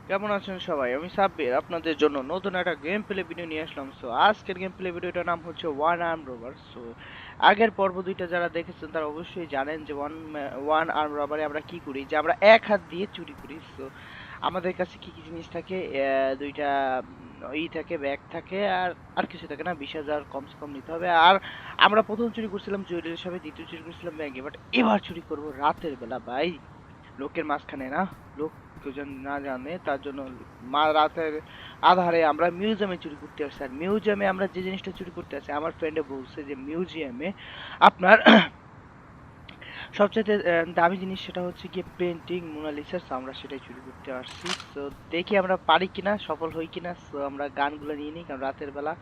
কেমন আছেন সবাই? আমি সাব্বির আপনাদের জন্য নতুন একটা গেম প্লে ভিডিও নিয়ে আসলাম। সো আজকের গেম প্লে ভিডিওটার নাম হচ্ছে ওয়ান আর্ম রোবার। সো আগের পর্ব দুইটা যারা দেখেছেন তারা অবশ্যই জানেন যে ওয়ান আর্ম রবারে আমরা কি করি, যে আমরা এক হাত দিয়ে চুরি করি। সো আমাদের কাছে কি কি জিনিস থাকে? দুইটা থাকে, ব্যাগ থাকে, আর আর কিছু থাকে না। 20,000 কমসে কম নিতে হবে। আর আমরা প্রথম চুরি করছিলাম জুয়েলারি শপে, দ্বিতীয় চুরি করছিলাম ব্যাংকে, বাট এবার চুরি করবো রাতের বেলা ভাই, লোকের মাঝখানে না। লোক কেউ যেন না জানে তার জন্য রাতের আধারে আমরা মিউজিয়ামে চুরি করতে আসছি। আর মিউজিয়ামে আমরা যে জিনিসটা চুরি করতে আসছি, আমার ফ্রেন্ডে বলছে যে মিউজিয়ামে আপনার সবচেয়ে দামি জিনিস সেটা হচ্ছে গিয়ে পেন্টিং মোনালিসা। আমরা সেটাই চুরি করতে আসছি। তো দেখি আমরা পারি কিনা, সফল হই কিনা। তো আমরা গানগুলো নিয়ে নিই, কারণ রাতের বেলা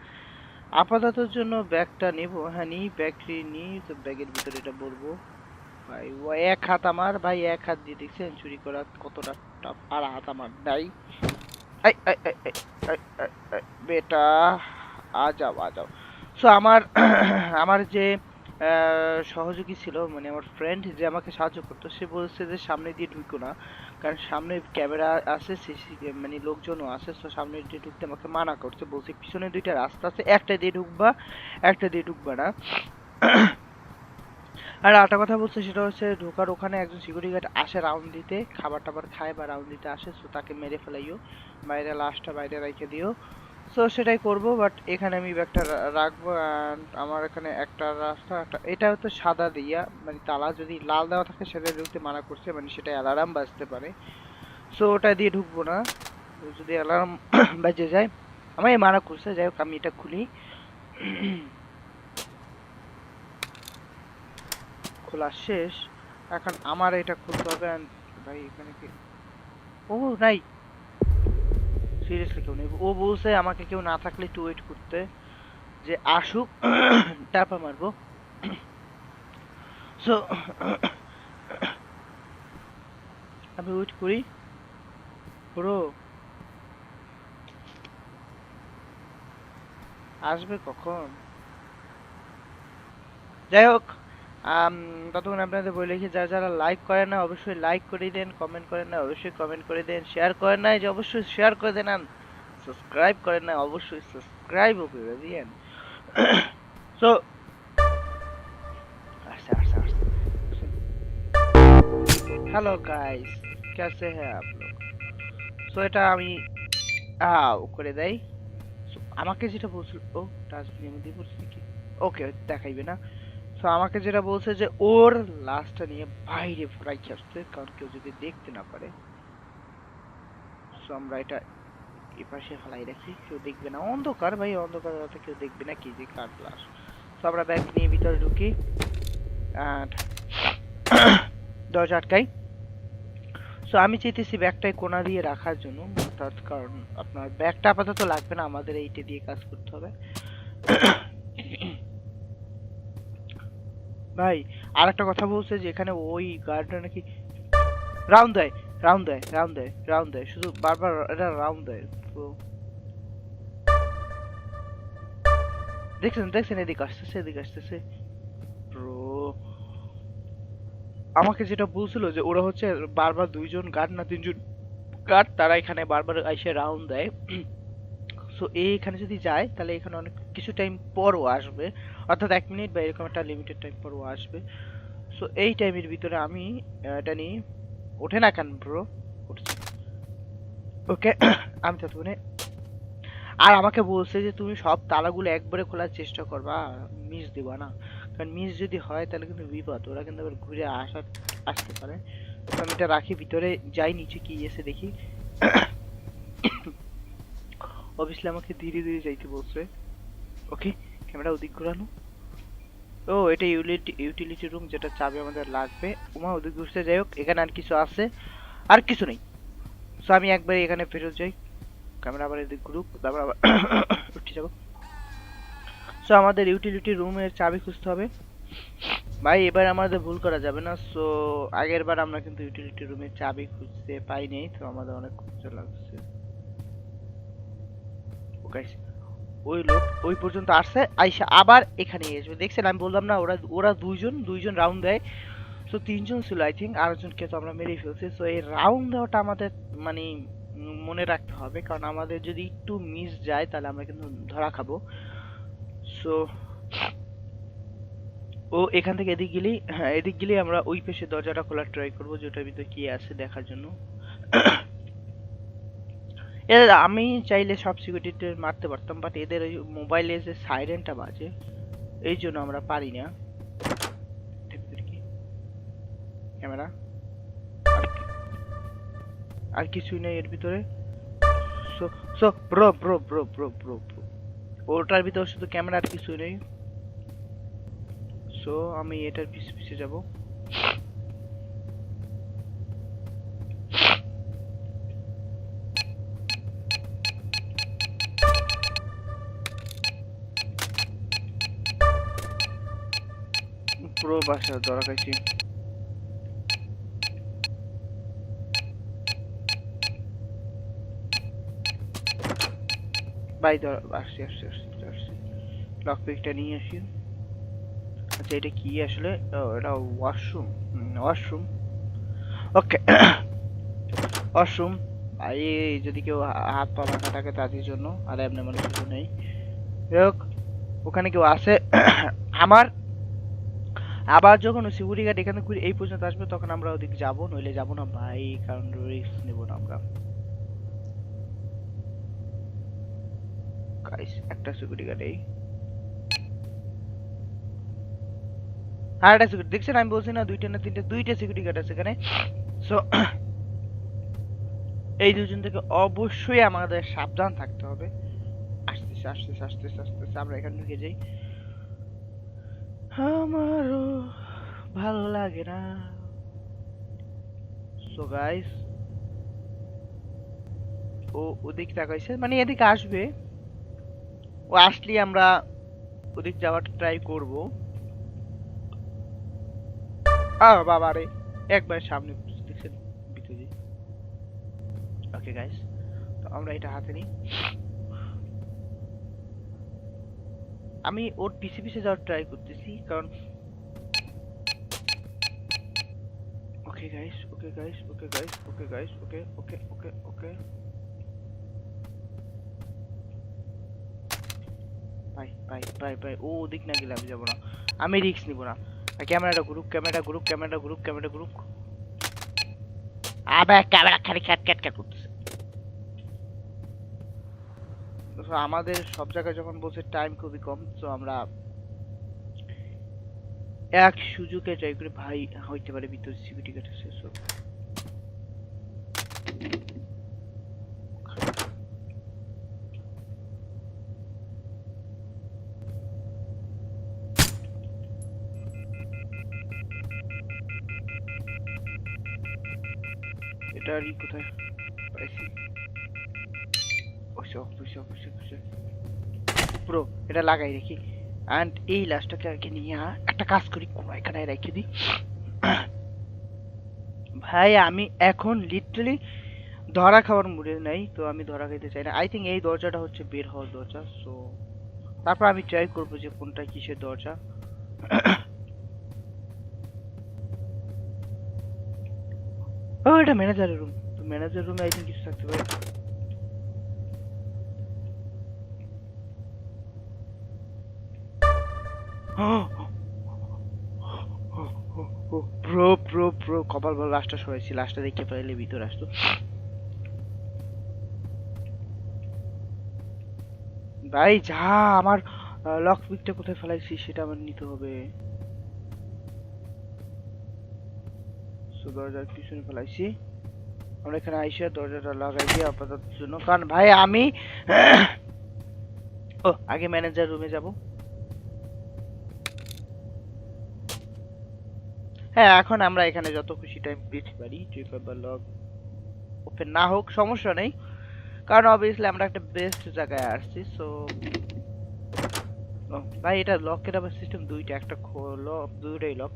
আপাততর জন্য ব্যাগটা নেবো। হ্যাঁ, নিই, ব্যাগটি নিই। তো ব্যাগের ভিতরে এটা বলবো ভাই। ও এক হাত আমার ভাই, এক হাত দিয়ে দেখছেন চুরি করা কতটা টাফ। আর হাত আমার নাই। এই, এই, এই, এই, এই, এই, এই, বেটা আ যাও আ যাও। সো আমার আমার যে সহযোগী ছিল, মানে আমার ফ্রেন্ড যে আমাকে সাহায্য করতো, সে বলছে যে সামনে দিয়ে ঢুকো না, কারণ সামনে ক্যামেরা আছে, সিসি মানে লোকজনও আছে। তো সামনে দিয়ে ঢুকতে আমাকে মানা করছে, বলছে পিছনে দুইটা রাস্তা আছে, একটা দিয়ে ঢুকবা, একটা দিয়ে ঢুকবা না। আর আরেকটা কথা বলছে সেটা হচ্ছে, ঢোকার ওখানে একজন সিকিউরিটি গার্ড আসে রাউন্ড দিতে, খাবার টাবার খায় বা রাউন্ড দিতে আসে। সো তাকে মেরে ফেলাইও, বাইরে লাশটা বাইরে রেখে দিও। সো সেটাই করব। বাট এখানে আমি ব্যাগটা রাখবো। অ্যান্ড আমার এখানে একটা রাস্তা, একটা এটা হচ্ছে সাদা দিয়া, মানে তালা যদি লাল দেওয়া থাকে সেটা ঢুকতে মানা করছে, মানে সেটা অ্যালার্ম বাজতে পারে। সো ওটা দিয়ে ঢুকবো না। যদি অ্যালার্ম বাজে যায় আমায় মানা করছে। যাই হোক, আমি এটা খুলি। খোলা শেষ। এখন আমার এটা খুলতে হবে। and ভাই এখানে কি? ও নাই, সিরিয়াসলি কেউ নেই। ও বলছে আমাকে কেউ না থাকলে একটু ওয়েট করতে, যে আসুক টাপা মারবো। সো আমি ওয়েট করি। ব্রো আসবে কখন? যাই হোক, আম, ততক্ষণ আপনাদের বলে রেখে, যারা যারা লাইক করেন না অবশ্যই লাইক করে দেন, কমেন্ট করেন না অবশ্যই কমেন্ট করে দেন, শেয়ার করেন না যে অবশ্যই শেয়ার করে দেন, সাবস্ক্রাইব করেন না অবশ্যই সাবস্ক্রাইবও করে দিয়েন। সো আসছে আসছে আসছে। हेलो गाइस, कैसे हैं आप लोग? সো এটা আমি করে দেই। So, আমাকে যেটা বলছিল, ও ডাস্টবিনের মধ্যে পড়ছে নাকি? ওকে, দেখাইবে না। সো আমাকে যেটা বলছে যে ওর লাশটা নিয়ে বাইরে রাইখে আসতে, কারণ কেউ যদি দেখতে না পারে। সো আমরা এটা এপাশে ফেলাই রাখি, কেউ দেখবে না। অন্ধকার ভাই, অন্ধকার রাতে কেউ দেখবে না কি যে কার লাশ। সো আমরা ব্যাগ নিয়ে ভিতরে ঢুকি আর দরজা আটকাই। সো আমি চাইতেছি ব্যাগটাই কোনা দিয়ে রাখার জন্য, অর্থাৎ কারণ আপনার ব্যাগটা আপাতত লাগবে না, আমাদের এইটা দিয়ে কাজ করতে হবে। ভাই আর একটা কথা বলছে যে এখানে ওই গার্ডটা নাকি রাউন্ড দেয়, রাউন্ড দেয়, রাউন্ড দেয়, রাউন্ড দেয়, শুধু বারবার এটা রাউন্ড দেয়। তো দেখছেন দেখছেন, এদিকে আসতেছে, এদিকে আসতেছে। ব্রো আমাকে যেটা বলছিল যে ওরা হচ্ছে বারবার দুইজন গার্ড না তিনজন গার্ড, তারা এখানে বারবার এসে রাউন্ড দেয়। সো এইখানে যদি যায় তাহলে এখানে অনেক কিছু টাইম পরও আসবে, অর্থাৎ 1 মিনিট বা এরকম একটা লিমিটেড টাইম পরও আসবে। সো এই টাইমের ভিতরে আমি এটা নিয়ে, ওঠে না কেন ব্রো? উঠছে। ওকে। আমি ততক্ষণে, আর আমাকে বলছে যে তুমি সব তালাগুলো একবারে খোলার চেষ্টা করবা, মিস দিবা না, কারণ মিস যদি হয় তাহলে কিন্তু বিপদ, ওরা কিন্তু আবার ঘুরে আসতে পারে। তো আমি এটা রাখি, ভিতরে যাই, নিচে কি এসে দেখি। অবভিয়াসলি আমাকে ধীরে ধীরে যাইতে বলছে। ওকে, ক্যামেরা ওদিক ঘোরানো। ও এটা ইউটিলিটি রুম, যেটা চাবি আমাদের লাগবে। উমা ওদিক ঘুরতে, যাই হোক এখানে আর কিছু আছে? আর কিছু নেই। সো আমি একবার এখানে ফেরত যাই, ক্যামেরা আবার এদিক ঘুরুক, তারপর আবার উঠে যাবো। সো আমাদের ইউটিলিটি রুমের চাবি খুঁজতে হবে ভাই, এবার আমাদের ভুল করা যাবে না। সো আগের বার আমরা কিন্তু ইউটিলিটি রুমের চাবি খুঁজতে পাইনি, তো আমাদের অনেক খুঁজতে লাগছে। ওকে, ওই লোক ওই পর্যন্ত আসছে, আইসা আবার এখানে আসবে। দেখছেন আমি বললাম না, ওরা ওরা দুইজন দুইজন রাউন্ড দেয়। সো তিনজন ছিল আই থিঙ্ক, আরেকজনকে তো আমরা মেরেই ফেলছি। সো এই রাউন্ড দেওয়াটা আমাদের মানে মনে রাখতে হবে, কারণ আমাদের যদি একটু মিস যায় তাহলে আমরা কিন্তু ধরা খাবো। সো ও এখান থেকে এদিক গেলেই, হ্যাঁ এদিক গেলেই আমরা ওই পাশে দরজাটা খোলার ট্রাই করবো, যেটার ভিতরে কি আছে দেখার জন্য। এর আমি চাইলে সব সিকিউরিটি মারতে পারতাম, বাট এদের ওই মোবাইলে যে সাইরেনটা বাজে এই জন্য আমরা পারি না। ক্যামেরা আর কিছুই নেই এর ভিতরে। So so bro bro bro bro bro bro ওটার ভিতরে শুধু ক্যামেরা আর কিছুই নেই। সো আমি এটার পিছে পিছে যাব। পুরো বাসা ধরা খাইছি। বাই ধর, আসছি আসছি আসছি আসছি। লক পিকটা নিয়ে আসি। আচ্ছা এটা কি আসলে? ও এটা ওয়াশরুম। ওয়াশরুম, ওকে। ওয়াশরুম ভাই, যদি কেউ হাত পা ভাঙা থাকে তাদের জন্য, আর এমনি মানুষ কিছু নেই। হোক, ওখানে কেউ আছে। আমার আবার যখন সিকিউরিটি গার্ড এখানে এই পর্যন্ত আসবে তখন আমরা ওদিকে যাব, নইলে যাব না ভাই, কারণ রিস্ক নেব না আমরা। গাইস একটা সিকিউরিটি গার্ড এই, আর একটা সিকিউরিটি দেখছেন, আমি বলছি না দুইটা না তিনটা, দুইটা সিকিউরিটি গার্ড আছে এখানে। সো এই দুজন থেকে অবশ্যই আমাদের সাবধান থাকতে হবে। আসতেছে আসতেছে আসতেছে আসতেছে, আমরা এখানে ঢুকে যাই। আমারও ভালো লাগে না। সো গাইস ও ওদিক তাকাইছে, মানে এদিকে আসবে। ও আসলে আমরা ওদিক যাওয়ার ট্রাই করব। বাবা রে, একবার সামনে দেখছেন ভিতরে। ওকে গাইস, তো আমরা এটা হাতে নিই। আমি ওর পিছে পিছে যাওয়ার ট্রাই করতেছি, কারণ okay guys okay guys okay guys okay guys okay okay okay okay ভাই ভাই ভাই ভাই, ও ওদিক না গেলে আমি যাবো না, আমি রিস্ক নিব না। ক্যামেরাটা ঘুরুক, ক্যামেরাটা ঘুরুক, ক্যামেরাটা ঘুরুক, ক্যামেরাটা ঘুরুক। আবার ক্যামেরা খালি ক্যাট ক্যাট ক্যাট করতেছে। আমাদের সব জায়গায় যখন বলছে টাইম খুবই কম, তো আমরা এক সুযোগে ট্রাই করি। ভাই হইতে পারে ভিতরে সিকিউরিটি গার্ড আছে। সো এটা রি কোথায় পাইছি? ওইসব ওইসব ওইসব ওইসব ব্রো, এটা লাগাই রাখি। অ্যান্ড এই লাশটাকে আগে নিয়ে একটা কাজ করি, কোনো এখানে রেখে দিই। ভাই আমি এখন লিটারালি ধরা খাওয়ার মুডে নাই, তো আমি ধরা খাইতে চাই না। আই থিঙ্ক এই দরজাটা হচ্ছে বের হওয়ার দরজা। সো তারপর আমি ট্রাই করবো যে কোনটা কিসের দরজা। ও এটা ম্যানেজারের রুম, তো ম্যানেজার রুমে আই থিঙ্ক কিছু থাকতে পারে। ব্রো ব্রো ব্রো, কপাল ভালো লাস্টটা সরাইছি, লাস্টটা দেখতে পাইলে ভিতরে আসতো। ভাই যা, আমার লক পিকটা কোথায় ফেলাইছি সেটা আমার নিতে হবে। সো দরজার পিছনে ফেলাইছি, আমরা এখানে আইসা দরজাটা লাগাই দিয়ে আপাতত জন্য, কারণ ভাই আমি ও আগে ম্যানেজার রুমে যাব। হ্যাঁ এখন আমরা এখানে যত খুশি টাইম দিতে পারি, বা লক ওপেন না হোক সমস্যা নেই, কারণ অবভিয়াসলি আমরা একটা বেস্ট জায়গায় আসছি। সো ভাই এটা লকের আবার সিস্টেম দুইটা, একটা খোলো দুইটাই লক।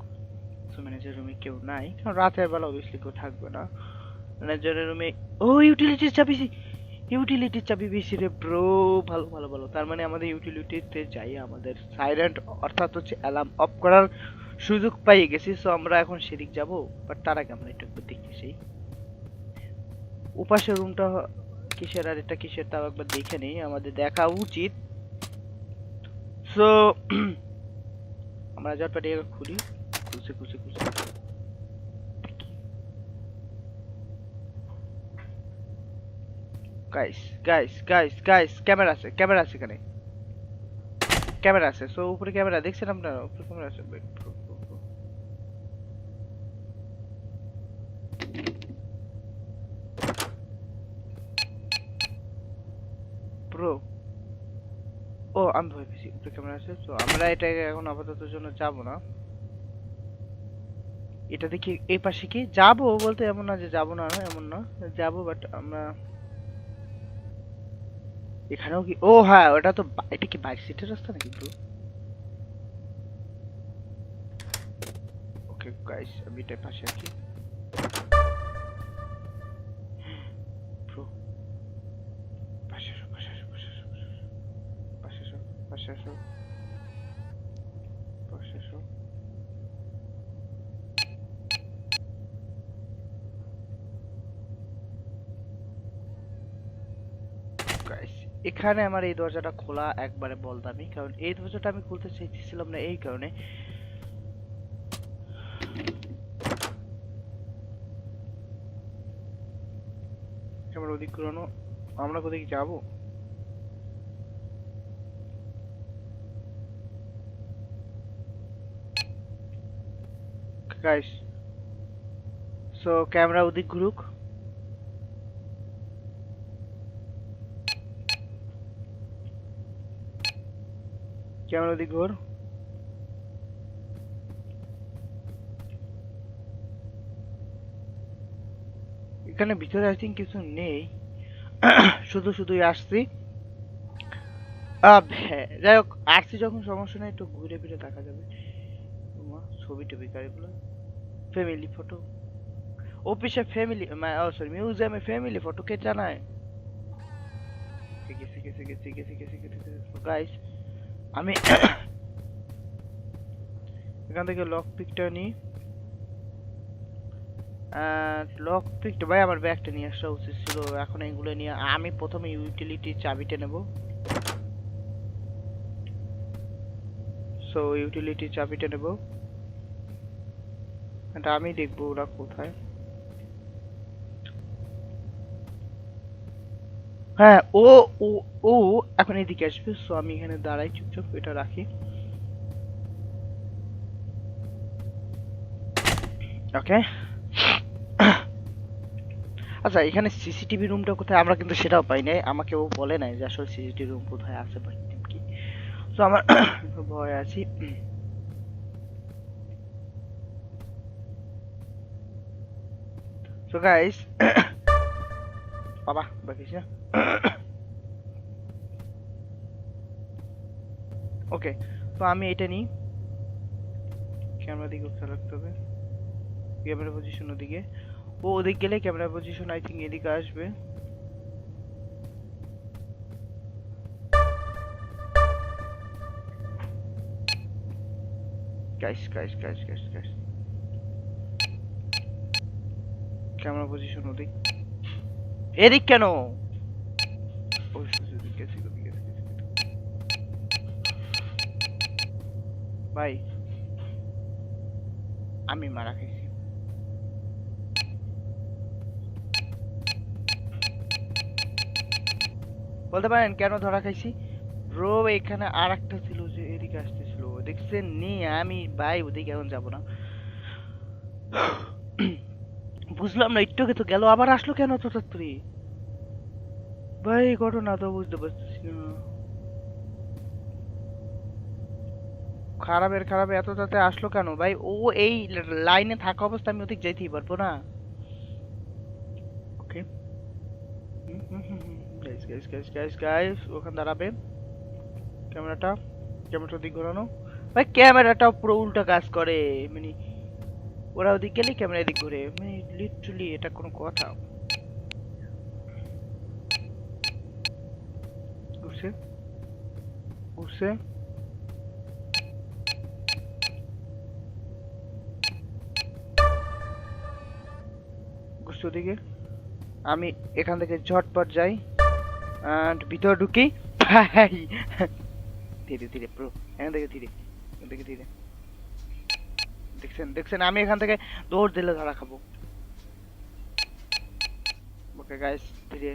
সো ম্যানেজার রুমে কেউ নাই, কারণ রাতের বেলা অবভিয়াসলি কেউ থাকবে না। ম্যানেজারের রুমে ও ইউটিলিটির চাবি, ইউটিলিটির চাবি বেশি রে ব্রো। ভালো ভালো ভালো, তার মানে আমাদের ইউটিলিটিতে যাই, আমাদের সাইলেন্ট অর্থাৎ হচ্ছে অ্যালার্ম অফ করার সুযোগ পাই গেছি। সো আমরা এখন সেদিক যাব, বাট তার আগে আমরা একটু দেখতেছি। উপাসের রুমটা কিসের আর এটা কিসের তাও একবার দেখে নেই, আমাদের দেখা উচিত। সো আমরা জটপাটি খুলি, খুলছে খুলছে খুলছে। Guys guys guys guys camera আছে, ক্যামেরা আছে এখানে, ক্যামেরা আছে। সো উপরে ক্যামেরা দেখছেন আপনারা, উপরে ক্যামেরা আছে। ব্রো ও আমি ভয় পেয়েছি, উপরে ক্যামেরা আছে। তো আমরা এটা এখন আপাতত জন্য যাব না। এটা দেখি এই পাশে কি যাব বলতে এমন না যে যাব না, এমন না যাব, বাট আমরা এখানেও কি, ও হ্যাঁ ওটা তো এটা কি বাইক সিটের রাস্তা নাকি ব্রো? ওকে গাইস আমি এটার পাশে আছি। ব্রো পাশে আসো পাশে আসো পাশে আসো পাশে আসো পাশে আসো পাশে আসো। গাইস এখানে আমার এই দরজাটা খোলা একবারে বলদামি, কারণ এই দরজাটা আমি খুলতে চাইছিলাম না এই কারণে। আমরা ওদিক ঘুরানো, আমরা কোথায় যাবো? গাইস সো ক্যামেরা ওদিক ঘুরুক। ক্যামেরা ওদিক ঘুর। এখানে ভিতরে আই থিঙ্ক কিছু নেই, শুধু শুধুই আসছি। হ্যাঁ যাই হোক, আসছি যখন সমস্যা নেই, একটু ঘুরে ফিরে দেখা যাবে। ছবি টবি গাড়িগুলো, ফ্যামিলি ফটো, অফিসে ফ্যামিলি, সরি মিউজিয়ামে ফ্যামিলি ফটো কে জানায়? গেছি গেছি গেছি গেছি গেছি গেছি। গাইস আমি এখান থেকে লক পিকটা নিই। লক পিকটা ভাই আমার ব্যাগটা নিয়ে আসা উচিত ছিল, এখন এগুলো নিয়ে আমি প্রথমে ইউটিলিটি চাবিটা নেব। সো ইউটিলিটি চাবিটা নেব, এটা আমি দেখবো ওরা কোথায়। হ্যাঁ ও ও ও এখন এদিকে আসবে। সো আমি এখানে দাঁড়াই চুপচাপ, এটা রাখি। ওকে আচ্ছা এখানে সিসিটিভি রুমটা কোথায়, আমরা কিন্তু সেটাও পাই নাই, আমাকে ও বলে নাই যে আসলে সিসিটিভি রুম কোথায় আছে বা কি। তো আমার ভয় আছি। সো গাইস বাবা বাকিস না। ওকে তো আমি এটা নিই, ক্যামেরা দিকে খেয়াল রাখতে হবে, ক্যামেরা পজিশন ওদিকে। ও ওদিক গেলে ক্যামেরা পজিশন আই থিঙ্ক এদিকে আসবে। Guys guys guys guys guys camera position ওদিক, এদিক কেন? ভাই আমি মারা খাইছি, বলতে পারেন কেন ধরা খাইছি? ব্রো এখানে আর একটা ছিল যে এদিকে আসতেছিল, দেখছেন নি? আমি ভাই ওদিকে এখন যাব না। বুঝলাম না, একটু তো গেল আবার আসলো কেন তো তাড়াতাড়ি? ভাই ঘটনা তো বুঝতে পারতেছি না, খারাপের খারাপ এত তাতে আসলো কেন ভাই? ও এই লাইনে থাকা অবস্থা আমি ওদিক যাইতেই পারবো না। Okay guys guys guys guys guys ওখানে দাঁড়াবে, ক্যামেরাটা ক্যামেরাটা দিক ঘোরানো। ভাই ক্যামেরাটাও পুরো উল্টা কাজ করে, মানে ওরা ওদিক গেলে ক্যামেরা এদিক ঘুরে, মানে লিটারালি এটা কোনো কথা? ঘুরছে ঘুরছে ঘুরছে ওদিকে, আমি এখান থেকে ঝটপট যাই এন্ড ভিতর ঢুকি ভাই ধীরে ধীরে ব্রো এখান থেকে ধীরে দেখছেন আমি এখান থেকে দৌড় দিলে ধরা খাবো ওকে গাইস ধীরে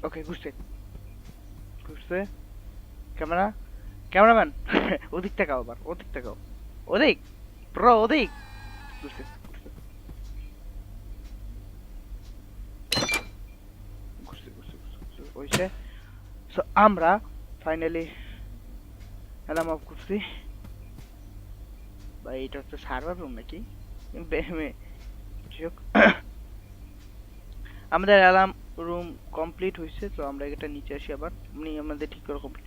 ওকে ঘুরছে ক্যামেরাম্যান ওদিক তাকাও আবার ওদিক ব্রো ওদিক ঘুরছে ওইসে সো আমরা ফাইনালি অ্যালার্ম অফ করছি ভাই এটা হচ্ছে সার্ভার রুম নাকি আমাদের অ্যালার্ম রুম কমপ্লিট হয়েছে তো আমরা এটা নিচে আসি আবার আমাদের ঠিক করে কমপ্লিট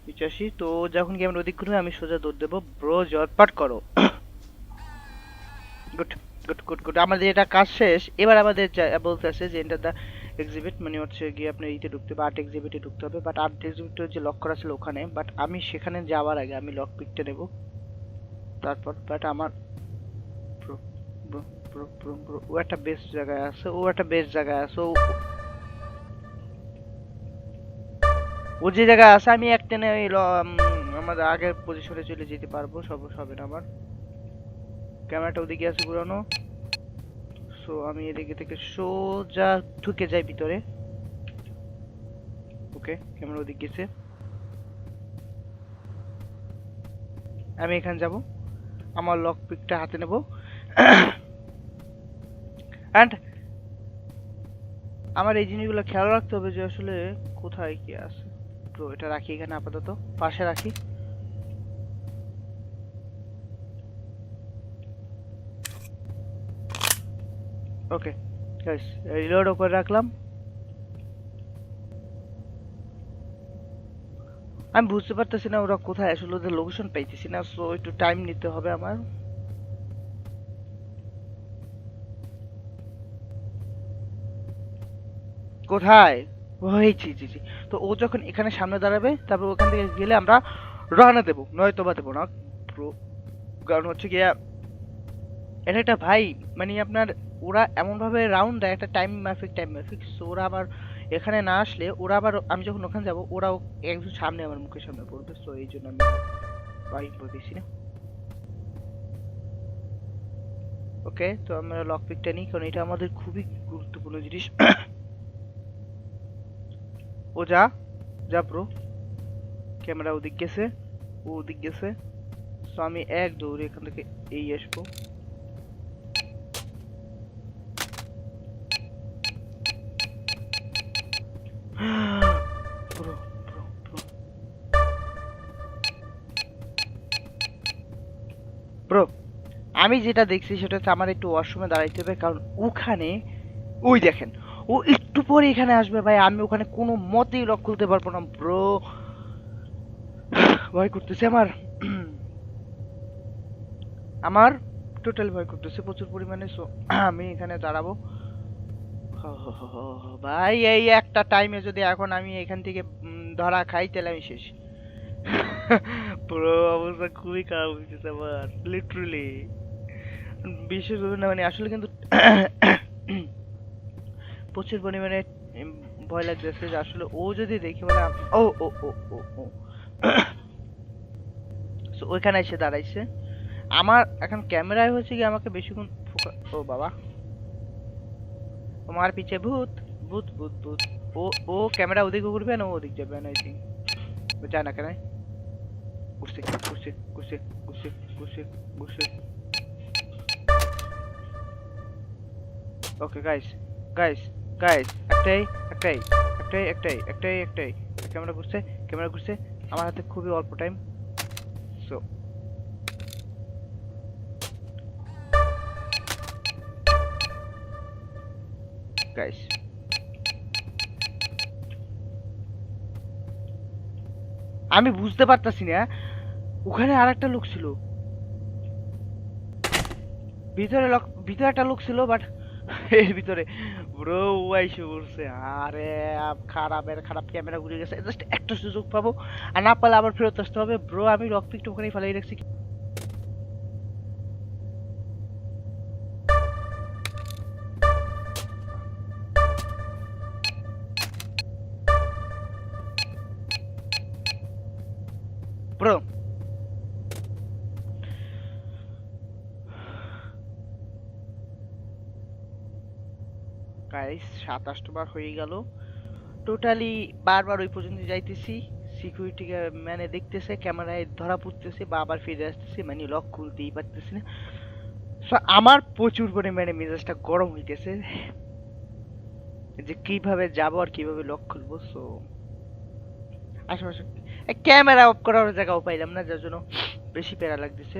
নিচে আসি তো যখন কি আমরা ওদিক ঘুরবে আমি সোজা দৌড় দেবো ব্রো জটপাট করো গুড গুড গুড গুড আমাদের এটা কাজ শেষ এবার আমাদের বলতে আছে যে এন্টার দা এক্সিবিট মানে হচ্ছে গিয়ে আপনার ইতে ঢুকতে হবে আর্ট এক্সিবিটে ঢুকতে হবে বাট আর্ট এক্সিবিটে যে লক করা ছিল ওখানে বাট আমি সেখানে যাওয়ার আগে আমি লক পিকটা নেব তারপর বাট আমার ও একটা বেস্ট জায়গায় আছে ও যে জায়গায় আছে আমি একটানে ওই আমাদের আগের পজিশনে চলে যেতে পারবো সমস্যা হবে না আমার ক্যামেরাটা ওদিকে আছে ঘুরানো সো আমি এদিকে থেকে সোজা ঢুকে যাই ভিতরে ওকে ক্যামেরা ওদিকে গেছে আমি এখানে যাব আমার লক পিকটা হাতে নেব এন্ড আমার এই জিনিসগুলো খেয়াল রাখতে হবে যে আসলে কোথায় কি আছে তো এটা রাখি এখানে আপাতত পাশে রাখি ওকে গাইস রিলোড করে রাখলাম আমি বুঝতে পারতেছি না ওরা কোথায় আসলে ওদের লোকেশন পাইতেছি না সো একটু টাইম নিতে হবে আমার কোথায় ওই জি তো ও যখন এখানে সামনে দাঁড়াবে তারপর ওখান থেকে গেলে আমরা রওনা দেব নয়তো বা দেবো না কারণ হচ্ছে গিয়া এটা একটা ভাই মানে আপনার ওরা এমন ভাবে রাউন্ড দেয় একটা টাইম মাফিক সো ওরা আবার এখানে না আসলে ওরা আবার আমি যখন ওখানে যাব ওরা একদম সামনে আমার মুখের সামনে পড়বে সো এই জন্য আমি ভাই বলতেছি না ওকে তো আমরা লক পিকটা নিই কারণ এটা আমাদের খুবই গুরুত্বপূর্ণ জিনিস ও যা ব্রো ক্যামেরা ওদিক গেছে ও ওদিক গেছে সো আমি এক দৌড়ে এখান থেকে এই আসবো ব্রো আমি যেটা দেখছি সেটা হচ্ছে আমার একটু ওয়াশরুমে দাঁড়াইতে হবে কারণ ওখানে ওই দেখেন ও একটু পরে এখানে আসবে ভাই আমি ওখানে কোনো মতেই লক খুলতে পারবো না ব্রো ভয় করতেছে আমার টোটাল ভয় করতেছে প্রচুর পরিমাণে সো আমি এখানে দাঁড়াবো ভাই এই একটা টাইমে যদি এখন আমি এখান থেকে ধরা খাই তাহলে আমি শেষ পুরো অবস্থা খুবই খারাপ হইতেছে আমার লিটারালি বিশেষ করে মানে আসলে কিন্তু প্রচুর পরিমাণে ভয় লাগতেছে যে আসলে ও যদি দেখি মানে ও ও ও ও ও সো ওইখানে এসে দাঁড়াইছে আমার এখন ক্যামেরায় হচ্ছে কি আমাকে বেশিক্ষণ ও বাবা তোমার পিছে ভূত ভূত ভূত ভূত ও ক্যামেরা ওদিকে ঘুরবে না ও ওদিক যাবে না আই থিঙ্ক ও যায় না কেন ঘুরছে ওকে গাইস একটাই ক্যামেরা ঘুরছে আমার হাতে খুবই অল্প টাইম সো গাইস আমি বুঝতে পারতাছি না ওখানে আরেকটা লোক ছিল ভিতরে একটা লোক ছিল বাট এর ভিতরে ব্রো আইসে পড়ছে আরে খারাপ ক্যামেরা ঘুরে গেছে জাস্ট একটা সুযোগ পাবো আর না পারলে আবার ফেরত আসতে হবে ব্রো আমি লক পিকটা ওখানেই ফেলাই রাখছি গাইস 27 বার হয়ে গেল টোটালি। বারবার ওই পর্যন্ত যাইতেছি, সিকিউরিটি ম্যানে দেখতেছে, ক্যামেরায় ধরা পড়তেছে, বা আবার ফিরে আসতেছে, মানে লক খুলতেই পারতেছি না। So, আমার প্রচুর পরিমাণে মেজাজটা গরম হইতেছে যে কিভাবে যাবো আর কিভাবে লক খুলবো। সো আশেপাশে ক্যামেরা অফ করার জায়গাও পাইলাম না, যার জন্য বেশি প্যারা লাগতেছে।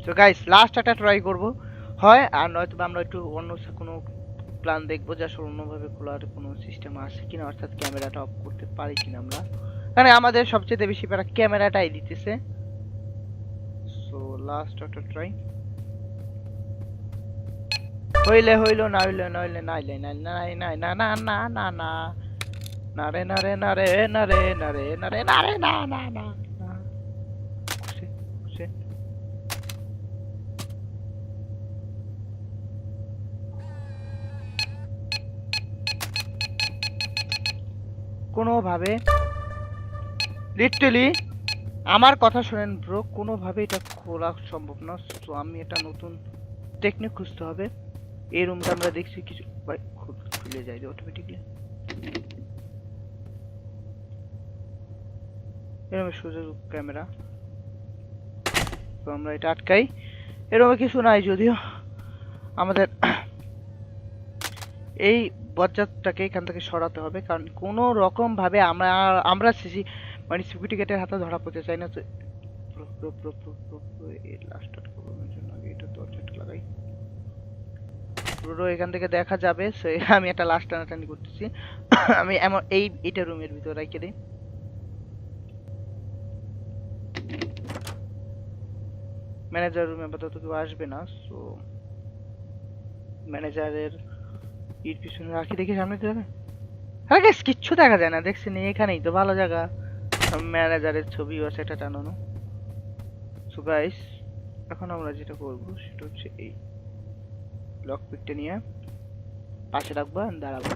সো গাইস লাস্ট একটা ট্রাই করব, হয় আর নয়তো আমরা একটু অন্য কোনো প্ল্যান দেখবো যে আসলে অন্যভাবে খোলার কোনো সিস্টেম আছে কিনা, অর্থাৎ ক্যামেরাটা অফ করতে পারি কিনা আমরা। মানে আমাদের সবচেয়ে বেশি প্যারা ক্যামেরাটাই দিতেছে। সো লাস্ট একটা ট্রাই, হইলে হইলো, না হইলে না হইলে না হইলে না না না না না না না না না রে না রে না রে না রে না রে না রে না রে না না না না। কোনোভাবে লিটারালি আমার কথা শুনেন ব্রো, কোনোভাবে এটা খোলা সম্ভব না। তো আমি এটা নতুন টেকনিক খুঁজতে হবে। এই রুমটা আমরা দেখছি কিছু ভাই খুলে যায় অটোমেটিকলি, এরকম সোজা ক্যামেরা। তো আমরা এটা আটকাই, এরকম কিছু নাই যদিও। আমাদের এই বজ্জাতটাকে এখান থেকে সরাতে হবে, কারণ কোনো রকম ভাবে আমরা আমরা সিসি মানে সিকিউরিটি গেটের হাতে ধরা পড়তে চাই না। তো এই লাস্টটা করবার জন্য আগে এটা দরজাটা লাগাই। পুরো এখান থেকে দেখা যাবে। সো আমি একটা লাস্ট টানাটানি করতেছি। আমি এমন এইটা রুমের ভিতর রেখে দিই। ম্যানেজার রুমে আপাতত কেউ আসবে না। সো ম্যানেজারের ইট পিছনে রাখি, দেখি সামনে যাবে। আরে গাইস কিচ্ছু দেখা যায় না, দেখছেন এখানেই তো ভালো জায়গা, ম্যানেজারের ছবিও আছে এটা টানানো। সো গাইস এখন আমরা যেটা করব সেটা হচ্ছে এই লক পিকটা নিয়ে পাশে রাখবো, দাঁড়াবো।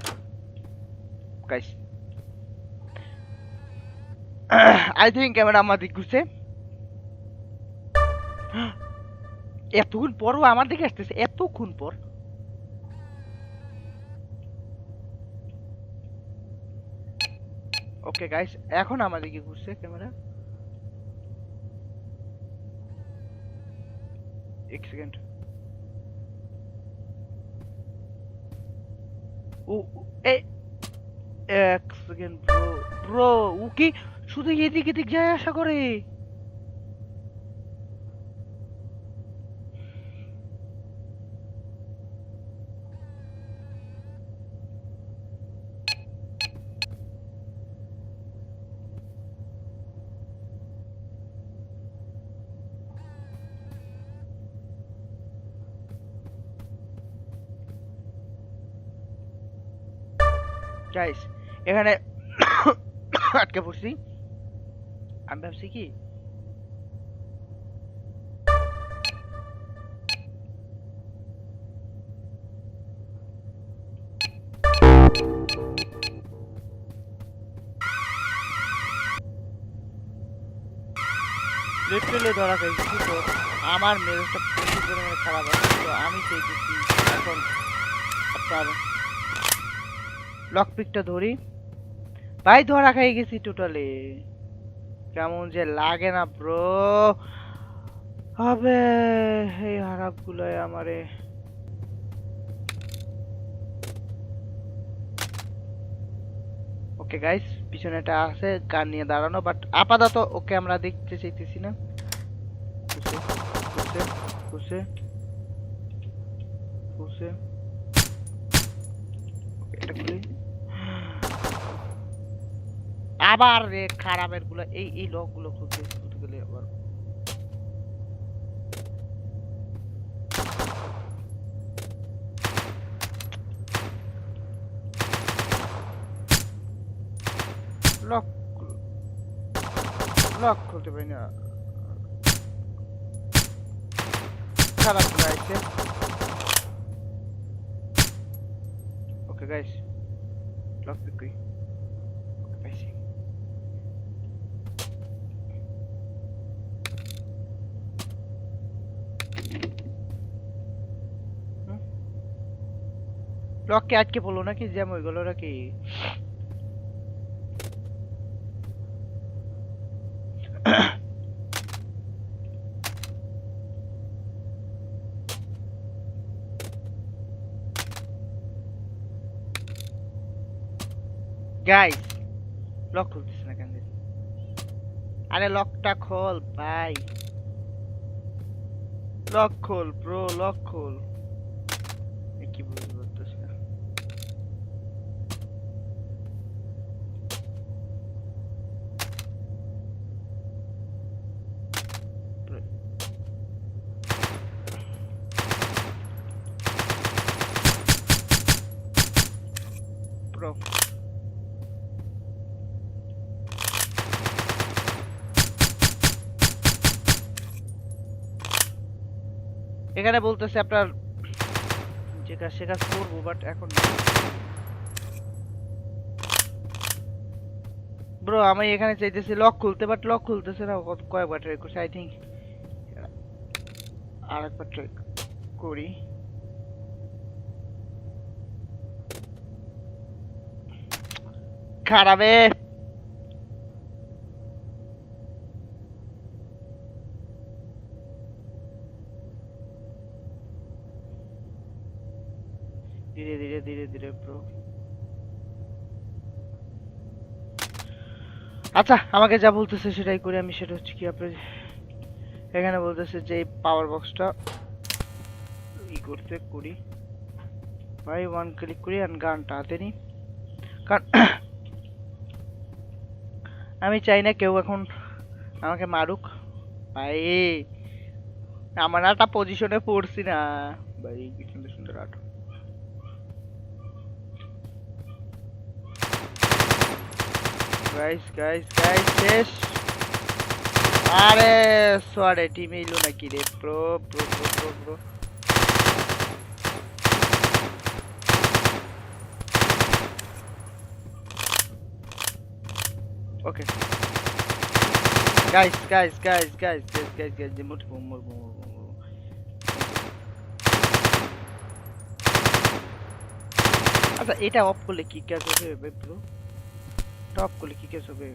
গাইস আই থিঙ্ক ক্যামেরা আমার দিক ঘুরছে। এতক্ষণ পরও আমার দিকে আসতেছে, এতক্ষণ পর। ওকে গাইস এখন আমার দিকে ঘুরছে ক্যামেরা। এক সেকেন্ড। ও এ এক সেকেন্ড ব্রো, ব্রো ও কি শুধু এদিক এদিক যায় আশা করে? গাইস এখানে আটকে পড়ছি। আমি ভাবছি কি লিটারালি ধরা খাইছি। তো আমার মেজাজটা প্রচুর পরিমাণে খারাপ আছে। তো আমি চাইতেছি এখন আপনার লক পিকটা ধরি। ভাই ধরা খাই গেছি টোটালি, কেমন যে লাগে না ব্রো। হবে এই খারাপ গুলোয় আমারে। ওকে গাইস পিছনে একটা আছে গান নিয়ে দাঁড়ানো, বাট আপাতত ওকে আমরা দেখতে চাইতেছি না। খুশে খুশে খুশে এটা খুলি। আবার রে খারাপের গুলো, এই লক গুলো খুলতে খুলতে গেলে আবার লক লক খুলতে পারি না। খারাপ লাগছে। ওকে গাইস লক পিক কই পাইছি। লককে আটকে পড়লো নাকি, জ্যাম হয়ে গেল নাকি? গাইস, লক খুলতেছে না কেন? আরে লকটা খোল ভাই, লক খোল ব্রো, লক খোল। কি বুঝতে পারতেছি না। ব্রো এখানে বলতেছে আপনার যে কাজ সে কাজ করবো, বাট এখন না। ব্রো আমি এখানে চাইতেছি লক খুলতে, বাট লক খুলতেছে না। কয়েকবার ট্রাই করছি, আই থিঙ্ক আর একবার ট্রাই করি। খারাপে ধীরে ধীরে ধীরে ধীরে ব্রো। আচ্ছা আমাকে যা বলতেছে সেটাই করি আমি। সেটা হচ্ছে কি, আপনি এখানে বলতেছে যে পাওয়ার বক্সটা ই করতে করি ভাই, ওয়ান ক্লিক করি আর গানটা হাতে নিই। কারণ আমি চাই না কেউ এখন আমাকে মারুক ভাই। আমার একটা পজিশনে পড়ছি না ভাই, কি সুন্দর সুন্দর আট। গাইস গাইস গাইস শেষ। আরে সরে টিম এলো নাকি রে bro bro bro bro bro. Okay guys guys guys guys guys guys guys যে মুঠো মরবো। আচ্ছা এটা অফ করলে কি কাজ হবে ব্রো? টপ করলে কি কাজ হবে?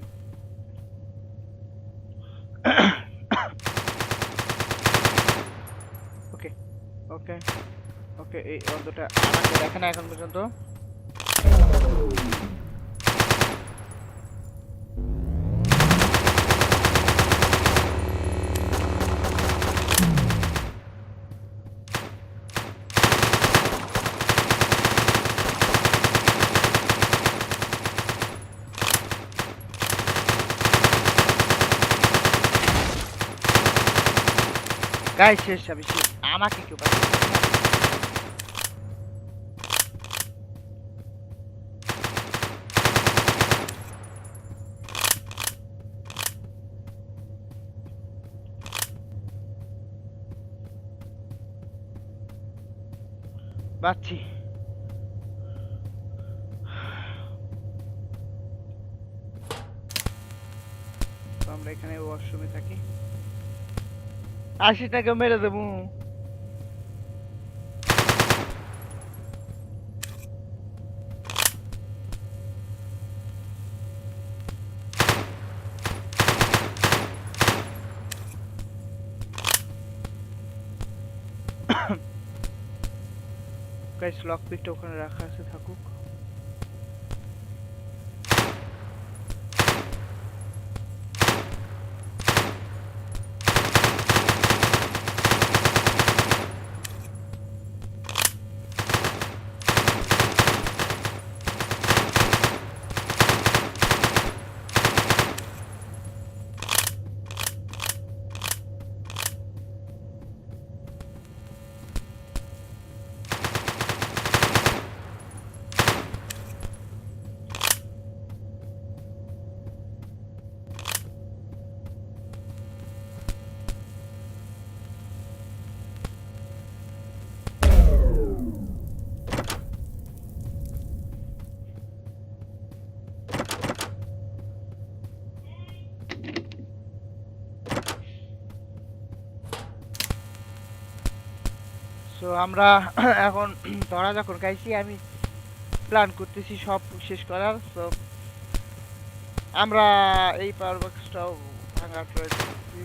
ওকে ওকে ওকে, এই অন্তটা আমাকে দেখে না এখন পর্যন্ত। গাইস শেষ, আমি শেষ। আমাকে কেউ বাঁচাতে পারবে না। বাঁচছি। তো আমরা এখানে ওয়াশরুমে থাকি। 80 টাকা মেরে দেবো। গাইস লক পিকটা ওখানে রাখা আছে, থাকুক। সো আমরা এখন ধরা যখন খাইছি, আমি প্ল্যান করতেছি সব শেষ করার। সো আমরা এই পাওয়ার বক্সটাও ভাঙার ট্রাই করতেছি।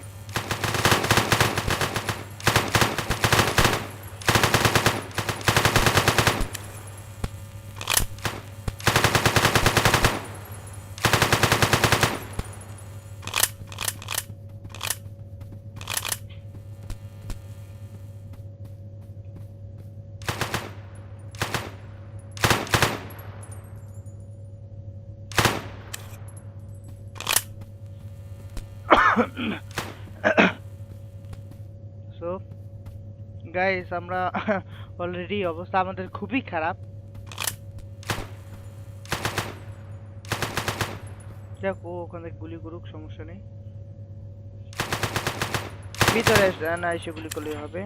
সো গাইস আমরা অলরেডি অবস্থা আমাদের খুবই খারাপ। যাক ও ওখানে গুলি করুক, সমস্যা নেই। ভিতরে না এসে গুলি করলেই হবে।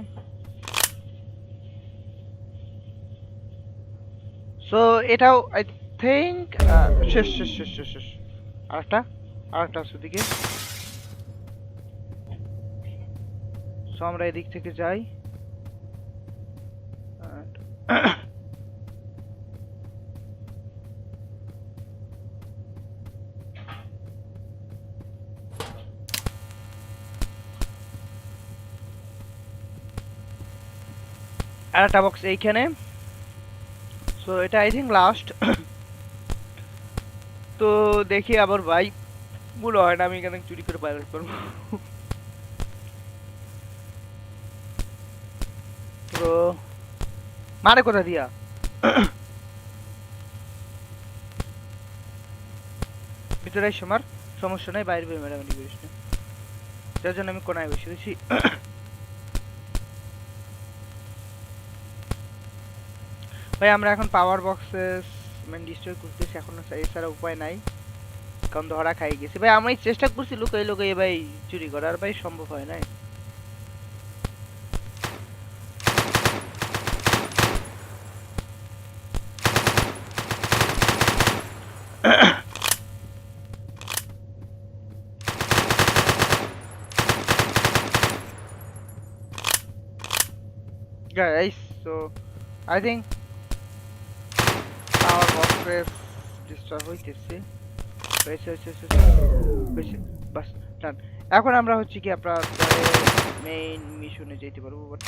সো এটাও আই থিঙ্ক শেষ শেষ শেষ শেষ শেষ। আরেকটা আছে দিকে। সো আমরা এদিক থেকে যাই। আরেকটা বক্স এইখানে। সো এটা আই থিঙ্ক লাস্ট। তো দেখি আবার ভাই মনে হয় না আমি এখানে চুরি করে বাইরে করবো। তো মারে কোথা দিয়া? ভিতরে এসে মার, সমস্যা নাই, বাইরে বের মেরামতি করিস না। যার জন্য আমি কোনায় বসে রয়েছি। ভাই আমরা এখন পাওয়ার বক্সেস ডিস্ট্রয় করতেছি, এখন এছাড়া উপায় নাই, কারণ ধরা খাই গেছি। ভাই আমি চেষ্টা করছি লুকাই লুকাই ভাই চুরি করার, ভাই সম্ভব হয় নাই। Guys, so I think our boxes destroy হইতেছে। হয়েছে বাস ডান। এখন আমরা হচ্ছে কি আপনার মেইন মিশনে যেতে পারবো। বাট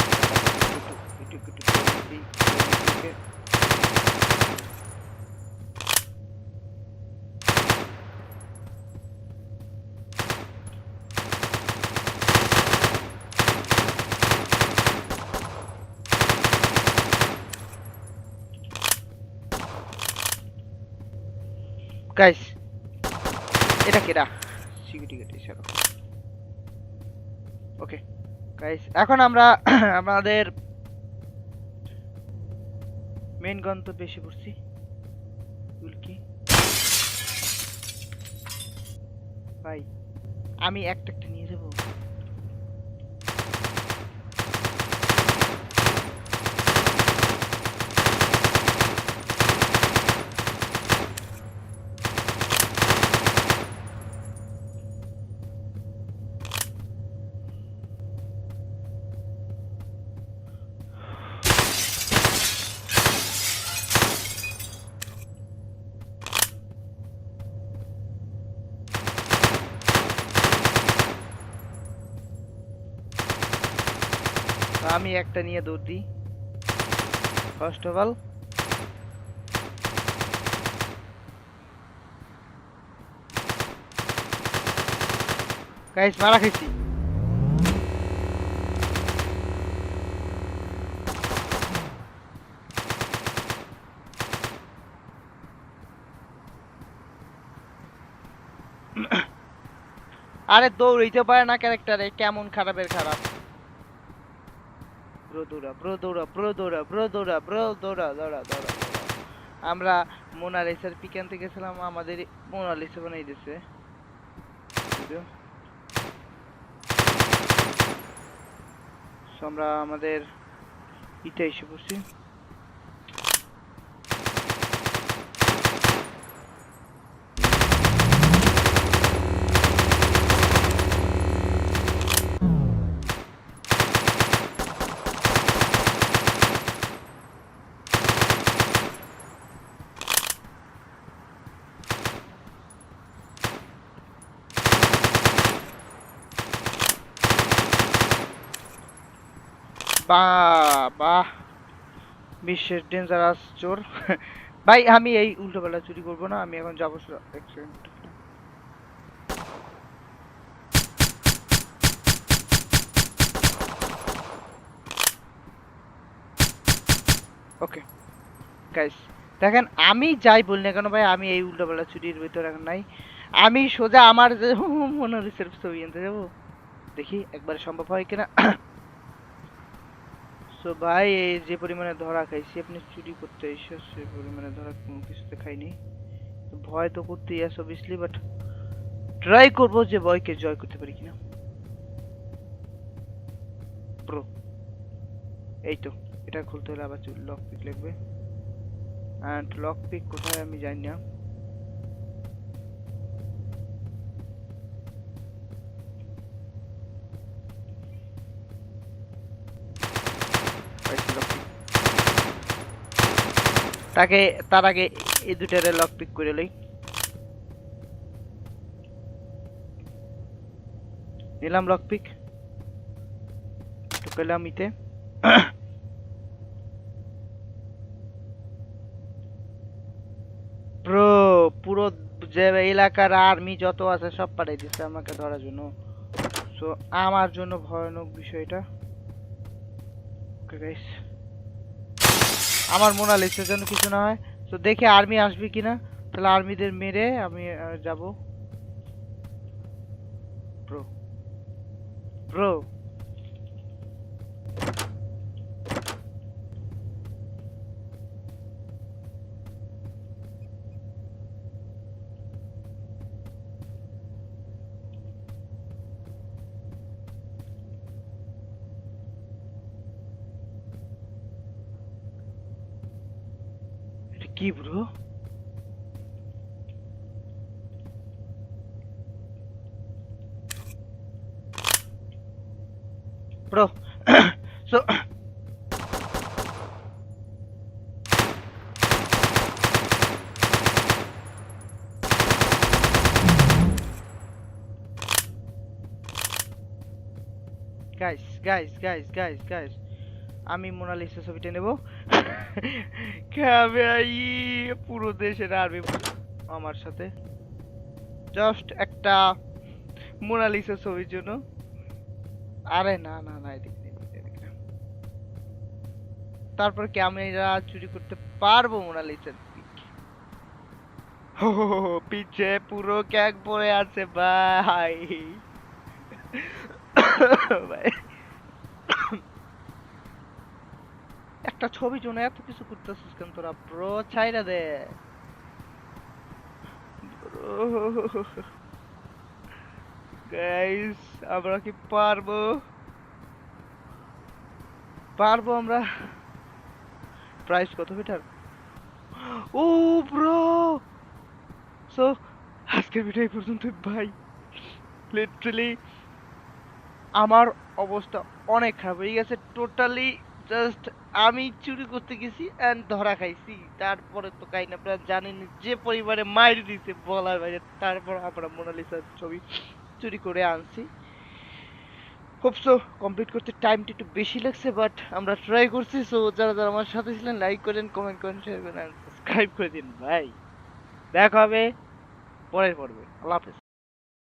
গাইস এটা কেডা? সিকিউরিটি গার্ড এসব। ওকে গাইস এখন আমরা আমাদের মেইন গন্তব্যে এসে পড়ছি। কি ভাই আমি একটা নিয়ে যাব। আমি একটা নিয়ে দৌড় দিই। ফার্স্ট অফ অল গাইস মারা খাইছি। আরে দৌড়াইতে পারে না ক্যারেক্টারে, কেমন খারাপের খারাপ। ব্রো দৌড়া ব্রো দৌড়া ব্রো দৌড়া ব্রো দৌড়া ব্রো দৌড়া দৌড়া দৌড়া। আমরা মোনালিসার পিক আনতে গেছিলাম, আমাদের মোনালিসা বানাই দিছে। আমরা আমাদের ইতে এসে পড়ছি। বাহ, বিশ্বের ডেঞ্জারাস চোর। ভাই আমি এই উল্টোপাল্টা চুরি করবো না, আমি এখন যাবো এক সেকেন্ড। ওকে গাইস, দেখেন আমি যাই বলি না কেন ভাই, আমি এই উল্টোপাল্টা চুরির ভিতরে এখন নাই। আমি সোজা আমার যে মোনালিসার ছবি আনতে যাবো, দেখি একবারে সম্ভব হয় কিনা। সো ভাই এই যে পরিমাণে ধরা খাইছি, আপনি চুরি করতে এসে সে পরিমাণে ধরা কোনো কিছুতে খাইনি। তো ভয় তো করতেই আছে অবভিয়াসলি, বাট ট্রাই করবো যে ভয়কে জয় করতে পারি কিনা। ব্রো এই তো, এটা খুলতে হলে আবার লক পিক লাগবে, অ্যান্ড লক পিক কোথায় আমি জানি না। পাইছি lock pick। তাকে তার আগে এই দুটারে লক পিক করে লই। নিলাম লক পিক, ঢুকালাম ইতে। ব্রো পুরো যে এলাকার আর্মি যত আছে সব পাঠাই দিচ্ছে আমাকে ধরার জন্য। সো আমার জন্য ভয়ানক বিষয়টা। ওকে গাইস, আমার মোনালিসার জন্য কিছু না হয়। তো দেখি আর্মি আসবে কিনা, তাহলে আর্মিদের মেরে আমি যাব। ব্রো ব্রো এটা কি bro? Bro so guys guys guys guys guys, আমি মোনালিসা ছবিটা নেব। ভাই পুরো দেশের আর্মি আমার সাথে, জাস্ট একটা মোনালিসা ছবির জন্য। আরে না না না, এদিকে এদিকে এদিকে না। তারপর কি আমি এরা চুরি করতে পারবো মোনালিসার পিক? পিছে পুরো ক্যাক পড়ে আছে ভাই। ভাই একটা ছবির জন্য এত কিছু করতেছিস কেন তোরা ব্রো? ছাইরা দে ব্রো। গাইস আমরা কি পারবো? পারবো আমরা। প্রাইস কত মিটার? ও ব্রো, সো আজকের ভিডিও এই পর্যন্ত ভাই। লিটারালি আমার অবস্থা অনেক খারাপ হয়ে গেছে টোটালি। জাস্ট আমি চুরি করতে গেছি এন্ড ধরা খাইছি, তারপরে তো কাহিনী আপনারা জানেন যে পরিমাণে মাইর দিছে বলার বাইরে। তারপর আমরা মোনালিসার ছবি চুরি করে আনছি। হোপসো কমপ্লিট করতে টাইমটা একটু বেশি লাগছে, বাট আমরা ট্রাই করছি। সো যারা যারা আমার সাথে ছিলেন লাইক করেন, কমেন্ট করেন, শেয়ার করেন, সাবস্ক্রাইব করে দিন ভাই। দেখা হবে পরের পর্বে। আল্লাহ হাফেজ।